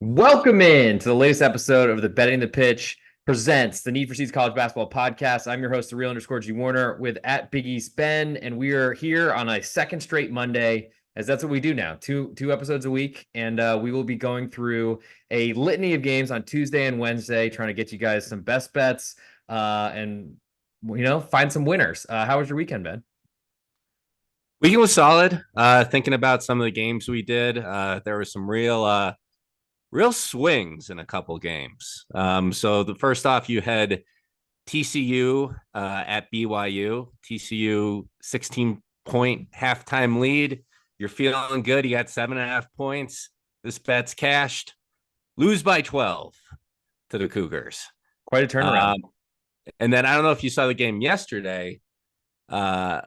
Welcome in to the latest episode of the Betting the Pitch presents the Need for Seeds College Basketball Podcast. I'm your host, the real _ G Warner, with at Big East Ben, and we are here on a second straight Monday, as that's what we do now, two episodes a week, and we will be going through a litany of games on Tuesday and Wednesday, trying to get you guys some best bets and find some winners. How was your weekend, Ben? Weekend was solid. Thinking about some of the games we did, there were some real swings in a couple games. So the first off, you had TCU at BYU. TCU 16-point halftime lead. You're feeling good. You got 7.5 points. This bet's cashed. Lose by 12 to the Cougars. Quite a turnaround. And then I don't know if you saw the game yesterday. UAB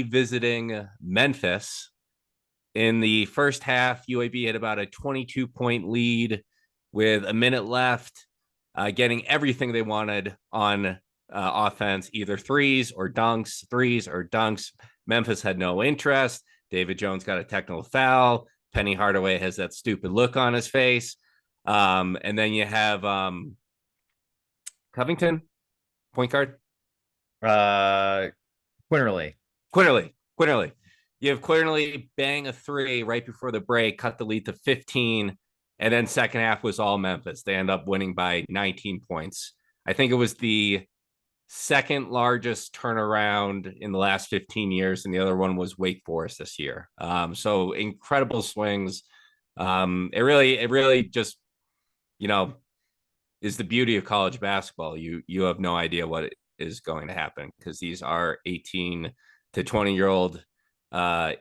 visiting Memphis. In the first half, UAB had about a 22-point lead with a minute left, getting everything they wanted on offense, either threes or dunks. Memphis had no interest. David Jones got a technical foul. Penny Hardaway has that stupid look on his face. And then you have Covington, point guard. Quinterly. You have Quinterly bang a three right before the break, cut the lead to 15, and then second half was all Memphis. They end up winning by 19 points. I think it was the second largest turnaround in the last 15 years, and the other one was Wake Forest this year. So incredible swings. It really just, is the beauty of college basketball. You have no idea what is going to happen because these are 18 to 20-year-old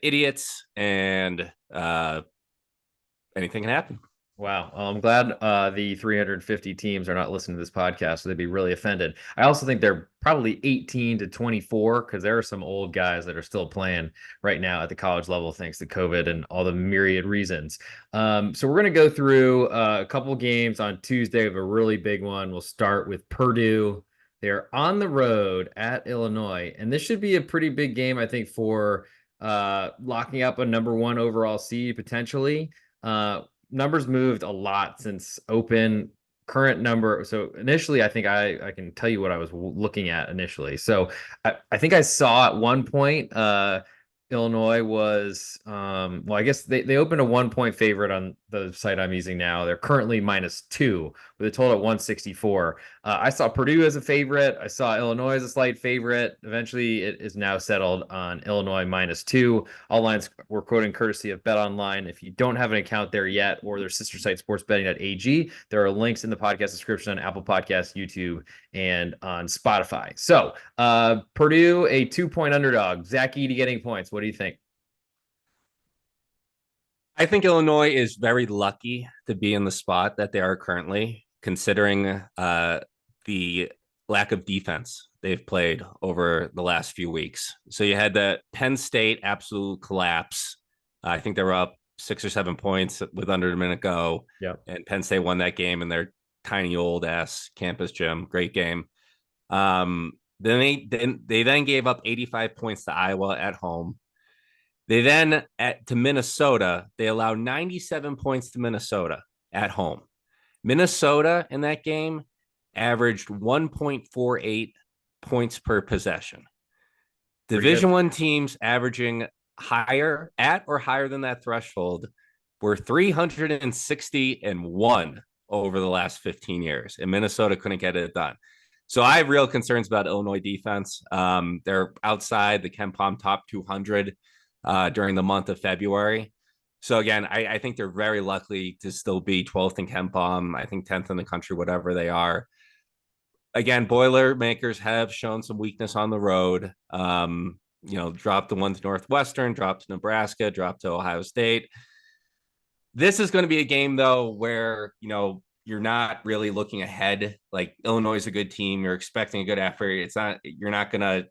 idiots, and anything can happen. Wow. Well, I'm glad the 350 teams are not listening to this podcast, so they'd be really offended. I also think they're probably 18 to 24 because there are some old guys that are still playing right now at the college level thanks to COVID and all the myriad reasons. So we're going to go through a couple games on Tuesday. We have a really big one. We'll start with Purdue. They're on the road at Illinois, and this should be a pretty big game, I think, for locking up a number one overall seed potentially. Numbers moved a lot since open. Current number. So initially, I think I can tell you what I was looking at initially. So I think I saw at one point Illinois was well, I guess they opened a 1 point favorite on the site I'm using now. They're currently -2 with a total at 164. I saw Purdue as a favorite. I saw Illinois as a slight favorite. Eventually, it is now settled on Illinois -2. All lines we're quoting courtesy of Bet Online. If you don't have an account there yet, or their sister site Sportsbetting.ag, there are links in the podcast description on Apple Podcasts, YouTube, and on Spotify. So Purdue, a 2-point underdog. Zach Edey getting points. What do you think? I think Illinois is very lucky to be in the spot that they are currently, considering the lack of defense they've played over the last few weeks. So you had the Penn State absolute collapse. I think they were up 6 or 7 points with under a minute go. Yeah. And Penn State won that game in their tiny old ass campus gym. Great game. Then they gave up 85 points to Iowa at home. They then to Minnesota, they allowed 97 points to Minnesota at home. Minnesota in that game averaged 1.48 points per possession. Division I teams averaging higher than that threshold were 361 over the last 15 years, and Minnesota couldn't get it done. So I have real concerns about Illinois defense. They're outside the KenPom top 200 during the month of February. So again, I think they're very lucky to still be 12th in KenPom. I think 10th in the country, whatever they are. Again, Boilermakers have shown some weakness on the road. Dropped the one to Northwestern, dropped to Nebraska, dropped to Ohio State. This is going to be a game, though, where, you're not really looking ahead. Like, Illinois is a good team. You're expecting a good effort. You're not gonna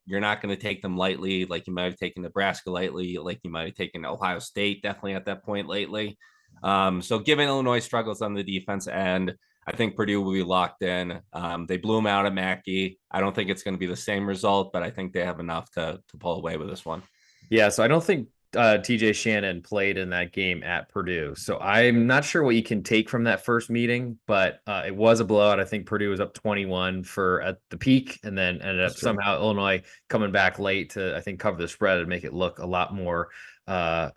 take them lightly, like you might have taken Nebraska lightly, like you might have taken Ohio State definitely at that point lately. So given Illinois struggles on the defense end, I think Purdue will be locked in. They blew them out at Mackey. I don't think it's going to be the same result, but I think they have enough to pull away with this one. Yeah, so I don't think TJ Shannon played in that game at Purdue. So I'm not sure what you can take from that first meeting, but it was a blowout. I think Purdue was up 21 for at the peak and then ended That's up true. somehow Illinois coming back late to, I think, cover the spread and make it look a lot more. I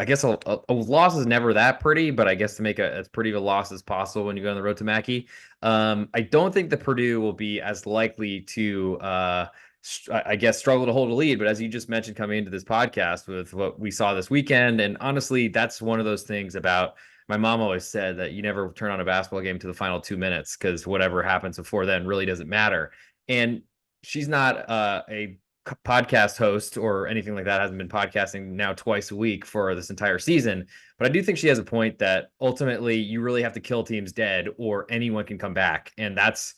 guess a loss is never that pretty, but I guess to make as pretty of a loss as possible when you go on the road to Mackey. I don't think the Purdue will be as likely to I guess, struggle to hold a lead. But as you just mentioned coming into this podcast with what we saw this weekend, and honestly, that's one of those things about my mom always said that you never turn on a basketball game to the final 2 minutes because whatever happens before then really doesn't matter. And she's not a podcast host or anything like that, hasn't been podcasting now twice a week for this entire season. But I do think she has a point that ultimately you really have to kill teams dead or anyone can come back. And that's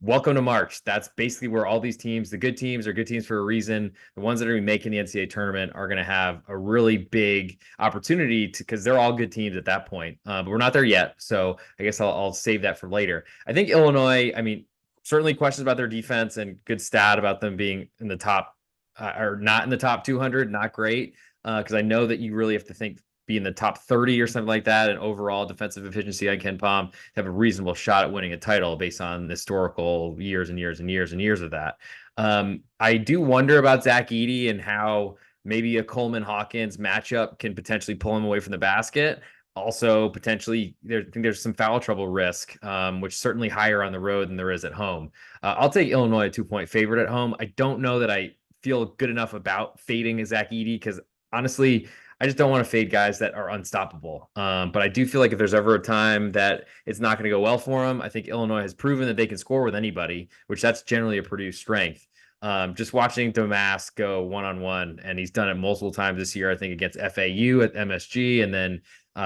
welcome to March. That's basically where all these teams, the good teams, are good teams for a reason. The ones that are making the NCAA tournament are going to have a really big opportunity to, because they're all good teams at that point. But we're not there yet. So I guess I'll save that for later. I think Illinois, I mean, certainly questions about their defense and good stat about them being in the top or not in the top 200, not great. Because I know that you really have to think be in the top 30 or something like that, and overall defensive efficiency on Ken Palm to have a reasonable shot at winning a title based on historical years and years and years and years of that. I do wonder about Zach Edey and how maybe a Coleman Hawkins matchup can potentially pull him away from the basket. Also, potentially, I think there's some foul trouble risk, which certainly higher on the road than there is at home. I'll take Illinois a 2-point favorite at home. I don't know that I feel good enough about fading Zach Edey because honestly, I just don't want to fade guys that are unstoppable. But I do feel like if there's ever a time that it's not going to go well for them, I think Illinois has proven that they can score with anybody, which that's generally a Purdue strength. Just watching Domas go one-on-one, and he's done it multiple times this year, I think against FAU at MSG, and then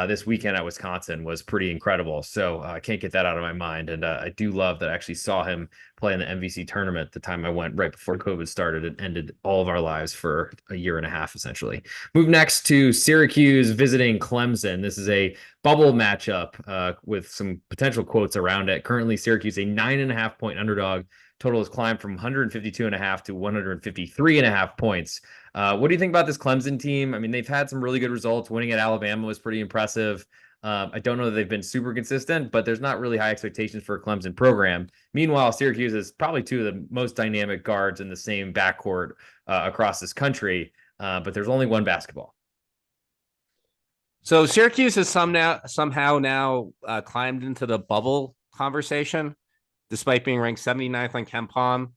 this weekend at Wisconsin was pretty incredible. So I can't get that out of my mind. And I do love that I actually saw him play in the MVC tournament the time I went right before COVID started and ended all of our lives for a year and a half, essentially. Move next to Syracuse visiting Clemson. This is a bubble matchup with some potential quotes around it. Currently, Syracuse a 9.5 point underdog. Total has climbed from 152.5 to 153.5 points. What do you think about this Clemson team? I mean, they've had some really good results. Winning at Alabama was pretty impressive. I don't know that they've been super consistent, but there's not really high expectations for a Clemson program. Meanwhile, Syracuse is probably two of the most dynamic guards in the same backcourt across this country, but there's only one basketball. So Syracuse has somehow now climbed into the bubble conversation, despite being ranked 79th on KenPom.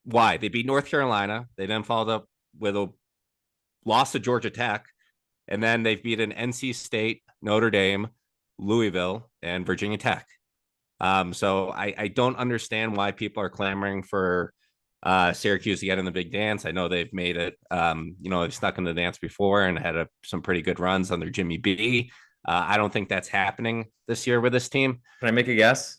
Why? They beat North Carolina. They then followed up with a loss to Georgia Tech, and then they've beaten NC State, Notre Dame, Louisville, and Virginia Tech. So I don't understand why people are clamoring for Syracuse to get in the big dance. I know they've made it, they've stuck in the dance before and had some pretty good runs under Jimmy B. I don't think that's happening this year with this team. Can I make a guess?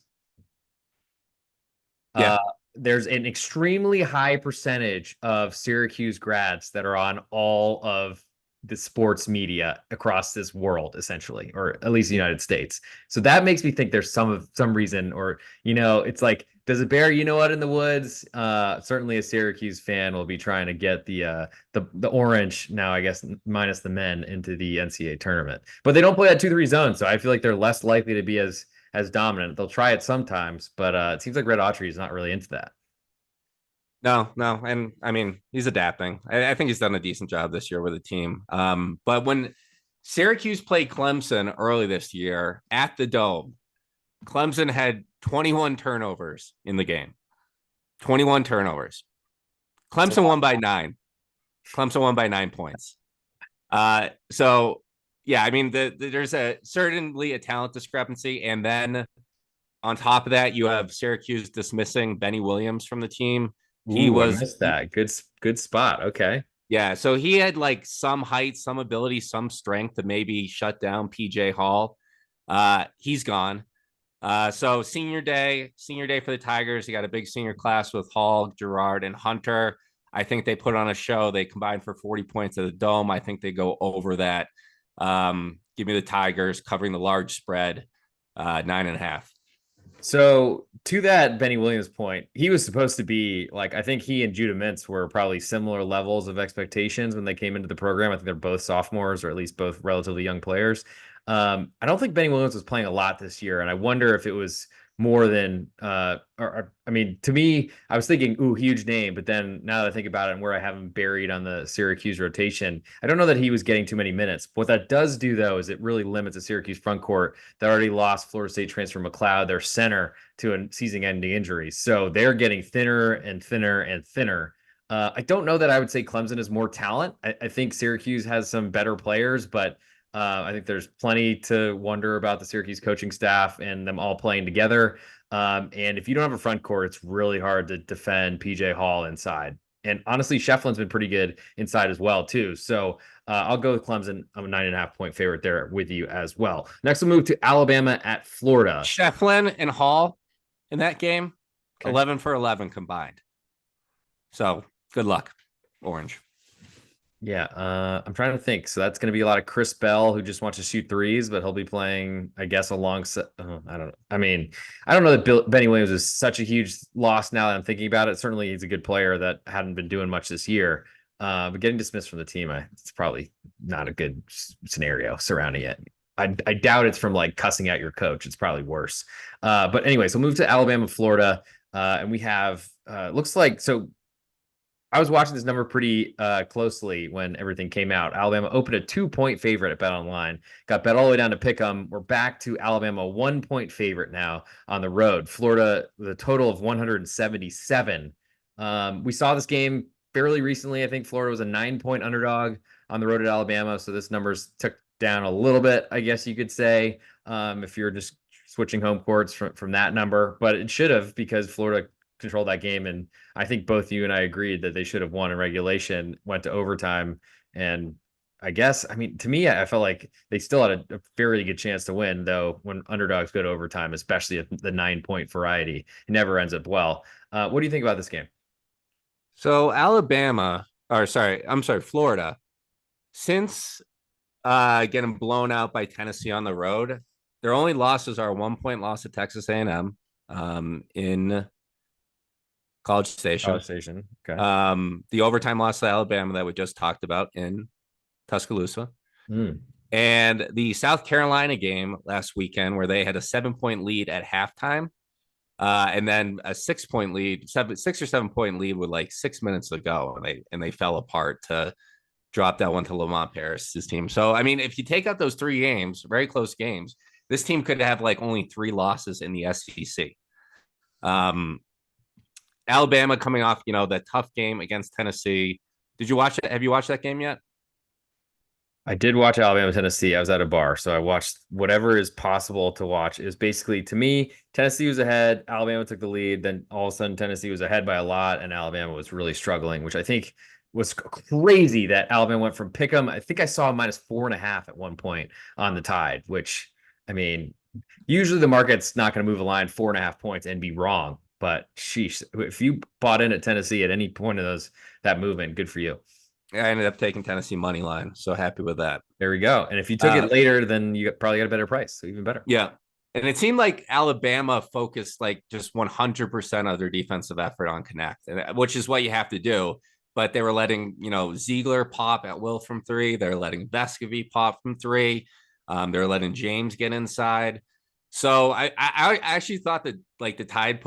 Yeah. There's an extremely high percentage of Syracuse grads that are on all of the sports media across this world, essentially, or at least the United States. So that makes me think there's some reason, or it's like, does it bear what in the woods? Certainly a Syracuse fan will be trying to get the orange now, I guess, minus the men into the NCAA tournament. But they don't play that 2-3 zone, so I feel like they're less likely to be as dominant. They'll try it sometimes, but it seems like Red Autry is not really into that. No. And I mean, he's adapting. I think he's done a decent job this year with the team. But when Syracuse played Clemson early this year at the Dome, Clemson had 21 turnovers in the game. 21 turnovers. Clemson won by 9. Clemson won by 9 points. So yeah, I mean, there's certainly a talent discrepancy. And then on top of that, you have Syracuse dismissing Benny Williams from the team. I missed that. Good spot. Okay. Yeah, so he had like some height, some ability, some strength to maybe shut down PJ Hall. He's gone. So senior day for the Tigers. You got a big senior class with Hall, Gerard, and Hunter. I think they put on a show. They combined for 40 points at the Dome. I think they go over that. Give me the Tigers covering the large spread, 9.5. So to that Benny Williams point, he was supposed to be like, I think he and Judah Mintz were probably similar levels of expectations when they came into the program. I think they're both sophomores or at least both relatively young players. I don't think Benny Williams was playing a lot this year, and I wonder if it was more than I mean, to me, I was thinking, ooh, huge name, but then now that I think about it and where I have him buried on the Syracuse rotation, I don't know that he was getting too many minutes. What that does do though is it really limits the Syracuse front court that already lost Florida State transfer McLeod, their center, to a season-ending injury. So they're getting thinner and thinner and thinner. I don't know that I would say Clemson is more talent. I think Syracuse has some better players, but I think there's plenty to wonder about the Syracuse coaching staff and them all playing together. And if you don't have a front court, it's really hard to defend PJ Hall inside. And honestly, Shefflin's been pretty good inside as well, too. So I'll go with Clemson. I'm a 9.5 point favorite there with you as well. Next, we'll move to Alabama at Florida. Shefflin and Hall in that game, Okay. 11 for 11 combined. So good luck, Orange. Yeah, I'm trying to think. So that's going to be a lot of Chris Bell, who just wants to shoot threes, but he'll be playing, I guess, alongside. I don't know. I mean, I don't know that Benny Williams is such a huge loss now that I'm thinking about it. Certainly, he's a good player that hadn't been doing much this year. But getting dismissed from the team, it's probably not a good scenario surrounding it. I doubt it's from like cussing out your coach. It's probably worse. But anyway, so move to Alabama, Florida, and we have looks like so I was watching this number pretty closely when everything came out. Alabama opened a 2 point favorite at Bet Online, got bet all the way down to pick 'em. We're back to Alabama 1 point favorite now on the road. Florida with a total of 177. We saw this game fairly recently. I think Florida was a 9 point underdog on the road at Alabama, so this number's took down a little bit, I guess you could say, if you're just switching home courts from that number. But it should have because Florida controlled that game, and I think both you and I agreed that they should have won in regulation, went to overtime, and I guess, I mean, to me, I felt like they still had a fairly good chance to win, though, when underdogs go to overtime, especially at the 9 point variety, it never ends up well. What do you think about this game? So I'm sorry, Florida, since getting blown out by Tennessee on the road, their only losses are a 1 point loss to Texas A&M in College College Station. Station. Okay. The overtime loss to Alabama that we just talked about in Tuscaloosa. Mm. And the South Carolina game last weekend where they had a 7 point lead at halftime. And then a 6 point lead, 6 or 7 point lead with like 6 minutes to go, and they fell apart to drop that one to Lamont Paris's team. So I mean, if you take out those three games, very close games, this team could have like only 3 losses in the SEC. Alabama coming off, that tough game against Tennessee. Did you watch it? Have you watched that game yet? I did watch Alabama, Tennessee. I was at a bar, so I watched whatever is possible to watch. It was basically, to me, Tennessee was ahead, Alabama took the lead, then all of a sudden Tennessee was ahead by a lot, and Alabama was really struggling, which I think was crazy that Alabama went from pick 'em. I think I saw -4.5 at one point on the Tide, which, I mean, usually the market's not going to move a line 4.5 points and be wrong. But sheesh, if you bought in at Tennessee at any point of that movement, good for you. I ended up taking Tennessee money line. So happy with that. There we go. And if you took Uh, it later, then you probably got a better price. So even better. yeah. And it seemed like Alabama focused like just 100% of their defensive effort on connect, which is what you have to do. But they were letting, Ziegler pop at will from three. They're letting Vescovy pop from three. They're letting James get inside. So I actually thought that like the Tide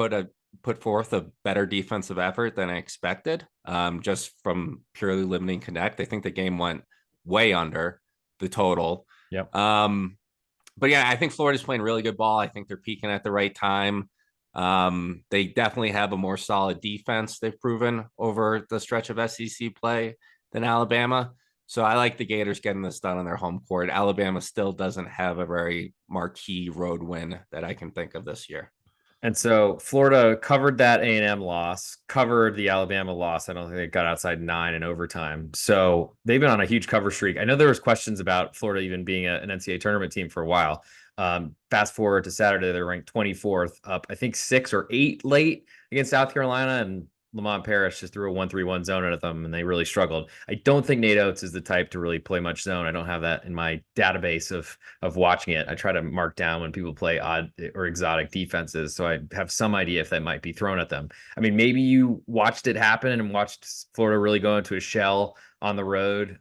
put forth a better defensive effort than I expected, just from purely limiting connect. I think the game went way under the total. Yep. But yeah, I think Florida's playing really good ball. I think they're peaking at the right time. They definitely have a more solid defense, they've proven over the stretch of SEC play than Alabama. So I like the Gators getting this done on their home court. Alabama still doesn't have a very marquee road win that I can think of this year. And so Florida covered that A&M loss, covered the Alabama loss. I don't think they got outside 9 in overtime. So they've been on a huge cover streak. I know there was questions about Florida even being an NCAA tournament team for a while. Fast forward to Saturday, they're ranked 24th, up I think 6 or 8 late against South Carolina, and Lamont Paris just threw a 1-3-1 zone at them and they really struggled. I don't think Nate Oates is the type to really play much zone. I don't have that in my database of watching it. I try to mark down when people play odd or exotic defenses, so I have some idea if that might be thrown at them. I mean, maybe you watched it happen and watched Florida really go into a shell on the road.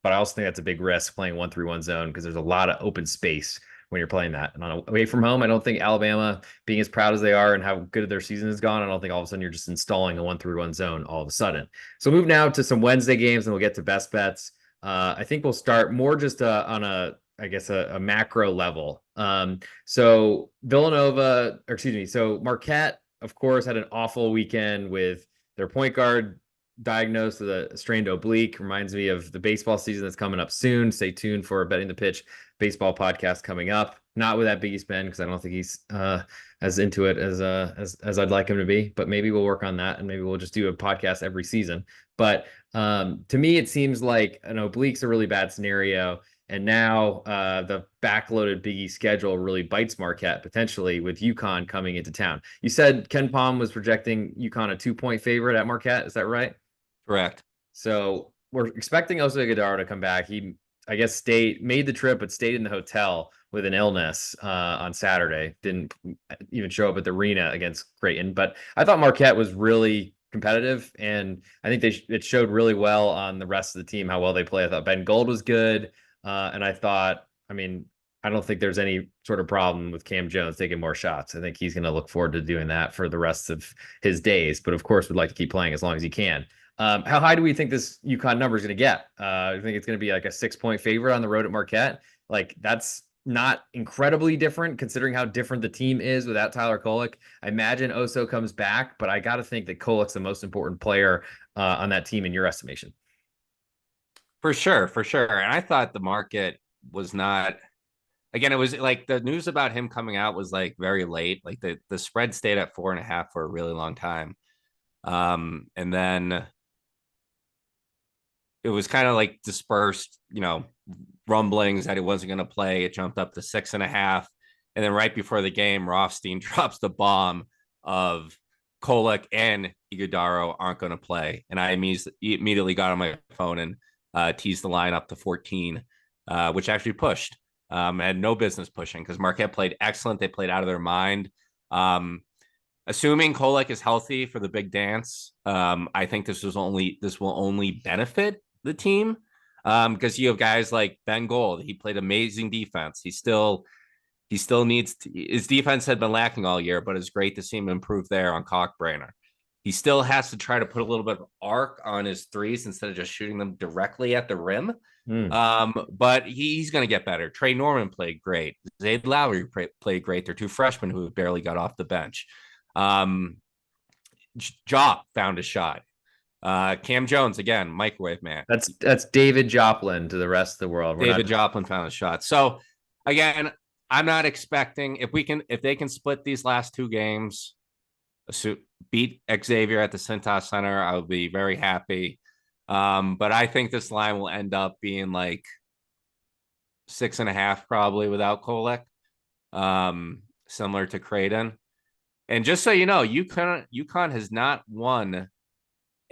But I also think that's a big risk playing 1-3-1 zone because there's a lot of open space when you're playing that. And on away from home, I don't think Alabama, being as proud as they are and how good their season has gone, I don't think all of a sudden you're just installing a 1-3-1 zone all of a sudden. So move now to some Wednesday games and we'll get to best bets. I think we'll start more just on I guess a macro level. So Villanova, or excuse me, so Marquette, of course, had an awful weekend with their point guard diagnosed with a strained oblique. Reminds me of the baseball season that's coming up soon. Stay tuned for Betting the Pitch baseball podcast coming up. Not with that Big East Ben because I don't think he's as into it as I'd like him to be. But maybe we'll work on that and maybe we'll just do a podcast every season. But to me, it seems like an oblique's a really bad scenario. And now the backloaded Big East schedule really bites Marquette potentially with UConn coming into town. You said Ken Pom was projecting UConn a 2-point favorite at Marquette. Is that right? Correct. So we're expecting Oso Ighodaro to come back. He, I guess, made the trip, but stayed in the hotel with an illness on Saturday. Didn't even show up at the arena against Creighton. But I thought Marquette was really competitive, and I think it showed really well on the rest of the team how well they play. I thought Ben Gold was good, and I thought, I mean, I don't think there's any sort of problem with Cam Jones taking more shots. I think he's going to look forward to doing that for the rest of his days. But of course, would like to keep playing as long as he can. How high do we think this UConn number is going to get? I think it's going to be like a 6-point favorite on the road at Marquette. Like that's not incredibly different considering how different the team is without Tyler Kolek. I imagine Oso comes back, but I got to think that Kolek's the most important player on that team in your estimation. For sure, for sure. And I thought the market was not. Again, it was like the news about him coming out was like very late. Like the spread stayed at 4.5 for a really long time. And then it was kind of like dispersed, rumblings that he wasn't going to play. It jumped up to 6.5. And then right before the game, Rothstein drops the bomb of Kolek and Ighodaro aren't going to play. And I immediately got on my phone and teased the line up to 14, which actually pushed. Had no business pushing because Marquette played excellent. They played out of their mind. Assuming Kolek is healthy for the big dance, I think this will only benefit the team because you have guys like Ben Gold. He played amazing defense. He still needs his defense had been lacking all year, but it's great to see him improve there on Cockbrainer. He still has to try to put a little bit of arc on his threes instead of just shooting them directly at the rim. But he's going to get better. Trey Norman played great. Zayd Lowry played great. They're two freshmen who barely got off the bench. Jop found a shot. Cam Jones again, microwave man. That's David Joplin to the rest of the world. David Joplin found a shot. So again, I'm not expecting if they can split these last two games, beat Xavier at the Cintas Center, I would be very happy. But I think this line will end up being like 6.5 probably without Kolek, similar to Creighton. And just so you know, UConn has not won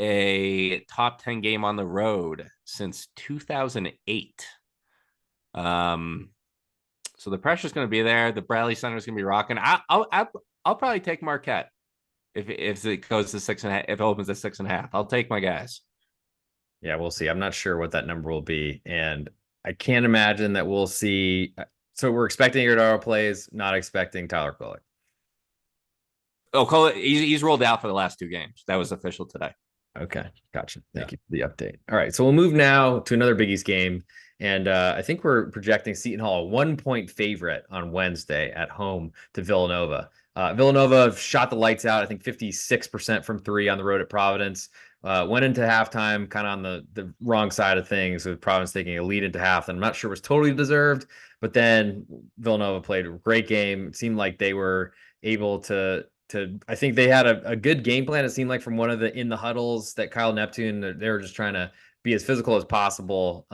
a top 10 game on the road since 2008. So the pressure's going to be there. The Bradley Center is going to be rocking. I'll probably take Marquette if it goes to 6.5. If it opens at 6.5, I'll take my guys. Yeah, we'll see. I'm not sure what that number will be, and I can't imagine that we'll see. So we're expecting Ighodaro plays, not expecting Tyler Kolek. Oh, Kolek, he's rolled out for the last two games. That was official today. Okay, gotcha. Thank you for the update. All right, so we'll move now to another Big East game, and I think we're projecting Seton Hall a 1-point favorite on Wednesday at home to Villanova. Villanova shot the lights out. I think 56% from three on the road at Providence. Went into halftime kind of on the wrong side of things with Providence taking a lead into half. And I'm not sure it was totally deserved, but then Villanova played a great game. It seemed like they were able to I think they had a good game plan. It seemed like from one of the in the huddles that Kyle Neptune, they were just trying to be as physical as possible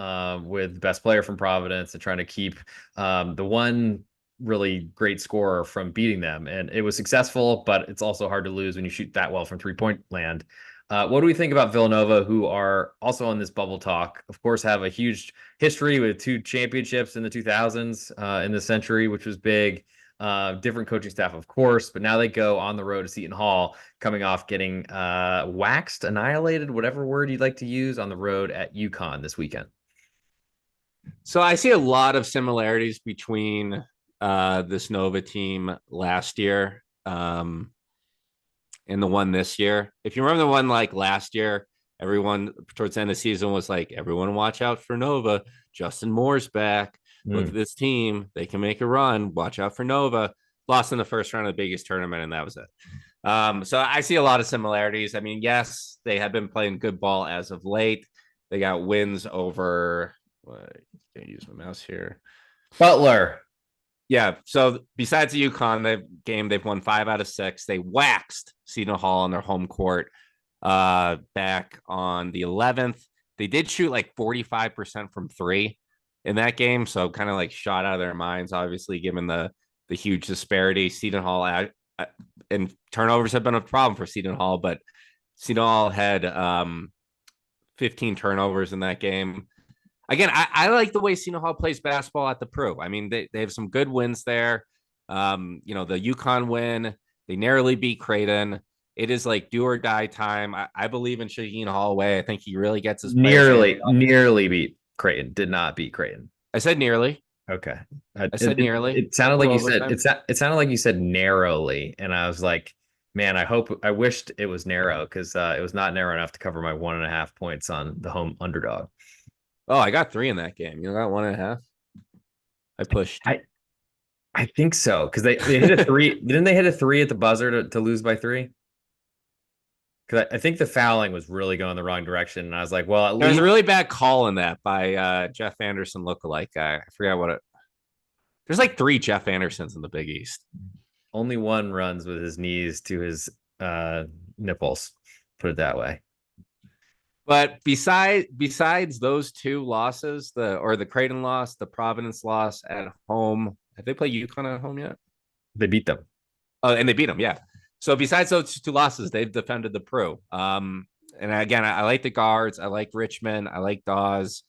with the best player from Providence and trying to keep the one really great scorer from beating them. And it was successful, but it's also hard to lose when you shoot that well from 3-point land. What do we think about Villanova, who are also on this bubble talk? Of course, have a huge history with 2 championships in the 2000s in the century, which was big. Different coaching staff, of course, but now they go on the road to Seton Hall, coming off getting waxed, annihilated, whatever word you'd like to use, on the road at UConn this weekend. So I see a lot of similarities between this Nova team last year and the one this year. If you remember the one like last year, everyone towards the end of the season was like, everyone watch out for Nova. Justin Moore's back. Look at this team. They can make a run. Watch out for Nova. Lost in the first round of the biggest tournament, and that was it. So I see a lot of similarities. I mean, yes, they have been playing good ball as of late. They got wins over. Can't use my mouse here. Butler. Yeah. So besides the UConn game, they've won 5 out of 6. They waxed Seton Hall on their home court back on the 11th. They did shoot like 45% from 3 in that game, so kind of like shot out of their minds. Obviously, given the huge disparity, Seton Hall and turnovers have been a problem for Seton Hall, but Seton Hall had 15 turnovers in that game. Again, I like the way Seton Hall plays basketball at the Pro. I mean, they have some good wins there. The UConn win, they narrowly beat Creighton. It is like do or die time. I believe in Shaheen Holloway. I think he really gets his nearly beat Creighton. Did not beat Creighton. I said nearly. Okay. I said nearly. It sounded like you said it sounded like you said narrowly, and I was like, man, I wished it was narrow, because it was not narrow enough to cover my 1.5 points on the home underdog. Oh, I got 3 in that game. You got 1.5. I pushed. I think so, because they hit a 3. Didn't they hit a 3 at the buzzer to lose by 3? Because I think the fouling was really going the wrong direction, and I was like, well, at least there's a really bad call in that by Jeff Anderson lookalike guy. I forgot what it. There's like 3 Jeff Andersons in the Big East. Only one runs with his knees to his nipples. Put it that way. But besides those 2 losses, the Creighton loss, the Providence loss at home, have they played UConn at home yet? They beat them. Oh, and they beat them, yeah. So besides those 2 losses, they've defended the Pro. And again, I like the guards. I like Richmond. I like Dawes.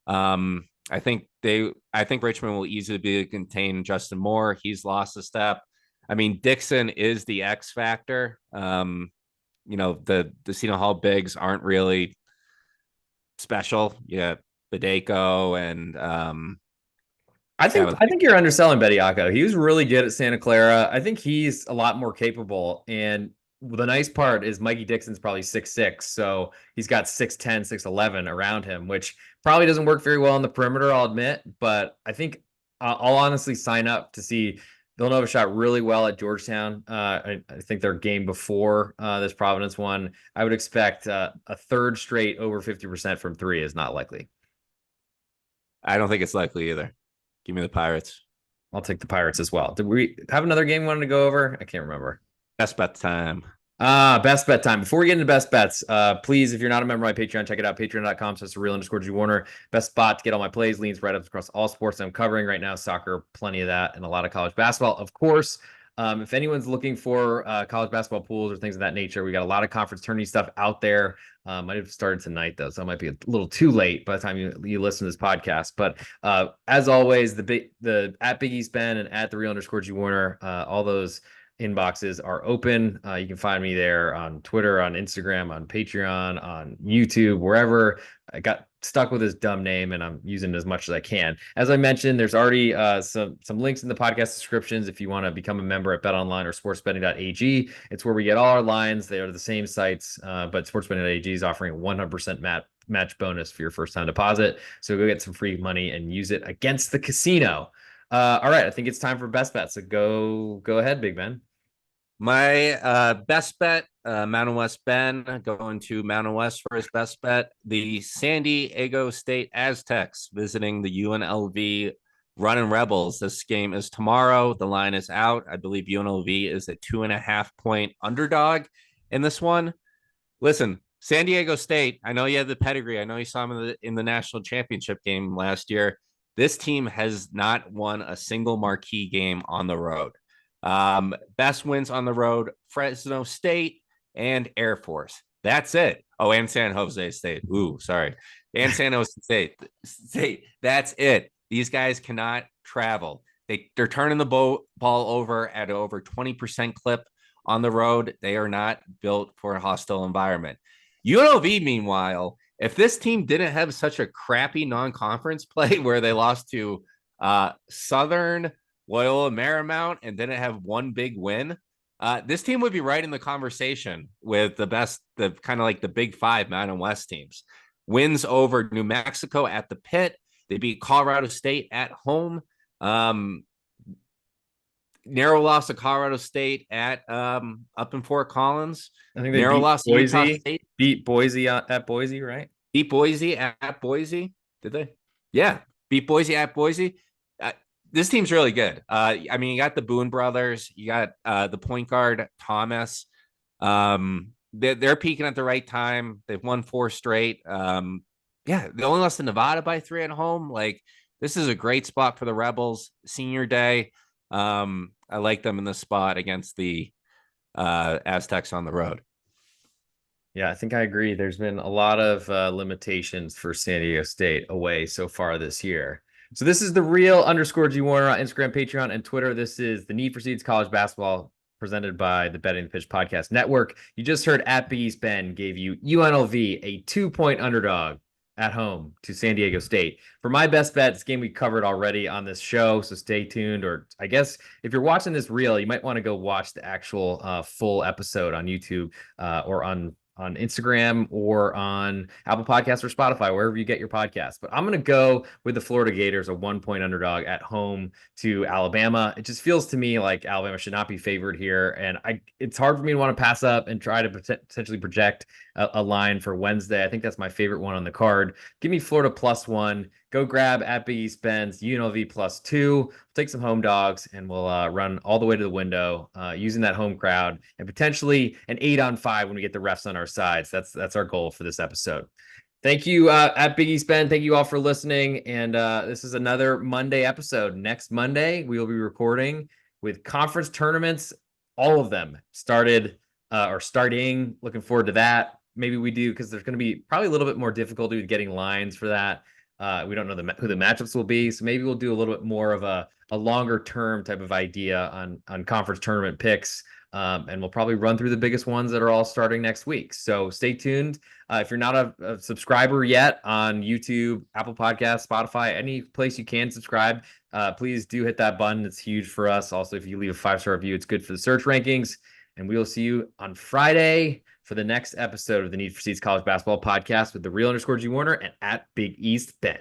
I think Richmond will easily be able to contain Justin Moore. He's lost a step. I mean, Dixon is the X factor. The Seton Hall bigs aren't really special. Yeah, Badeko and I think you're underselling Bediako. He was really good at Santa Clara. I think he's a lot more capable. And the nice part is Mikey Dixon's probably 6'6", so he's got 6'10", 6'11" around him, which probably doesn't work very well on the perimeter, I'll admit. But I think I'll honestly sign up to see Villanova shot really well at Georgetown. I think their game before this Providence one, I would expect a third straight over 50% from 3 is not likely. I don't think it's likely either. Give me the Pirates. I'll take the Pirates as well. Did we have another game we wanted to go over? I can't remember. Best bet time. Best bet time. Before we get into best bets, please, if you're not a member of my Patreon, check it out. Patreon.com/real_G Warner. Best spot to get all my plays, leans, write-ups across all sports I'm covering right now. Soccer, plenty of that, and a lot of college basketball, of course. If anyone's looking for college basketball pools or things of that nature, we got a lot of conference tourney stuff out there. Might have started tonight, though, so it might be a little too late by the time you listen to this podcast. But as always, the at Big East Ben and at the real_G Warner, all those inboxes are open. You can find me there on Twitter, on Instagram, on Patreon, on YouTube, wherever. I got stuck with this dumb name, and I'm using it as much as I can. As I mentioned, there's already some links in the podcast descriptions if you want to become a member at BetOnline or Sportsbetting.ag. It's where we get all our lines. They are the same sites, but Sportsbetting.ag is offering a 100% match bonus for your first-time deposit. So go get some free money and use it against the casino. All right, I think it's time for best bets. So go ahead, Big Ben. My best bet, Mountain West Ben going to Mountain West for his best bet. The San Diego State Aztecs visiting the UNLV Running Rebels. This game is tomorrow. The line is out. I believe UNLV is a 2.5-point underdog in this one. Listen, San Diego State, I know you have the pedigree. I know you saw them in the national championship game last year. This team has not won a single marquee game on the road. Best wins on the road, Fresno State and Air Force. That's it. Oh, and San Jose State. Ooh, sorry. And San Jose State. That's it. These guys cannot travel. They're turning the ball over at over 20% clip on the road. They are not built for a hostile environment. UNLV, meanwhile, if this team didn't have such a crappy non-conference play where they lost to Southern, Loyola Marymount, and didn't have one big win, this team would be right in the conversation with the kind of like the big five Mountain West teams. Wins over New Mexico at the Pit. They beat Colorado State at home. Narrow loss to Colorado State at up in Fort Collins. I think they Narrow beat loss to Utah Boise. State. Beat Boise at Boise, right? Beat Boise at Boise. Did they? Yeah, beat Boise at Boise. This team's really good. I mean, you got the Boone brothers. You got the point guard Thomas. They're peaking at the right time. They've won 4 straight. Yeah, they only lost to Nevada by 3 at home. Like, this is a great spot for the Rebels. Senior day. I like them in this spot against the Aztecs on the road. Yeah, I think I agree. There's been a lot of limitations for San Diego State away so far this year. So this is the real _G Warner on Instagram, Patreon, and Twitter. This is the Need for Seeds College Basketball presented by the Betting the Pitch Podcast Network. You just heard at Big East Ben gave you UNLV a 2-point underdog at home to San Diego State. For my best bet, this game we covered already on this show, so stay tuned. Or I guess if you're watching this reel, you might want to go watch the actual full episode on YouTube or on Instagram or on Apple Podcasts or Spotify, wherever you get your podcasts. But I'm going to go with the Florida Gators, a 1-point underdog at home to Alabama. It just feels to me like Alabama should not be favored here. And it's hard for me to want to pass up and try to potentially project a line for Wednesday. I think that's my favorite one on the card. Give me Florida +1. Go grab at Big East Ben's UNLV +2. Take some home dogs, and we'll run all the way to the window using that home crowd and potentially an 8-on-5 when we get the refs on our sides. That's our goal for this episode. Thank you at Big East Ben. Thank you all for listening. And this is another Monday episode. Next Monday, we will be recording with conference tournaments. All of them started or starting. Looking forward to that. Maybe we do, because there's going to be probably a little bit more difficulty with getting lines for that. We don't know who the matchups will be, so maybe we'll do a little bit more of a longer term type of idea on conference tournament picks, and we'll probably run through the biggest ones that are all starting next week. So stay tuned. If you're not a subscriber yet on YouTube, Apple Podcasts, Spotify, any place you can subscribe, please do hit that button. It's huge for us. Also, if you leave a 5-star review, it's good for the search rankings. And we will see you on Friday for the next episode of the Need for Seeds College Basketball Podcast with the real _G Warner and at Big East Ben.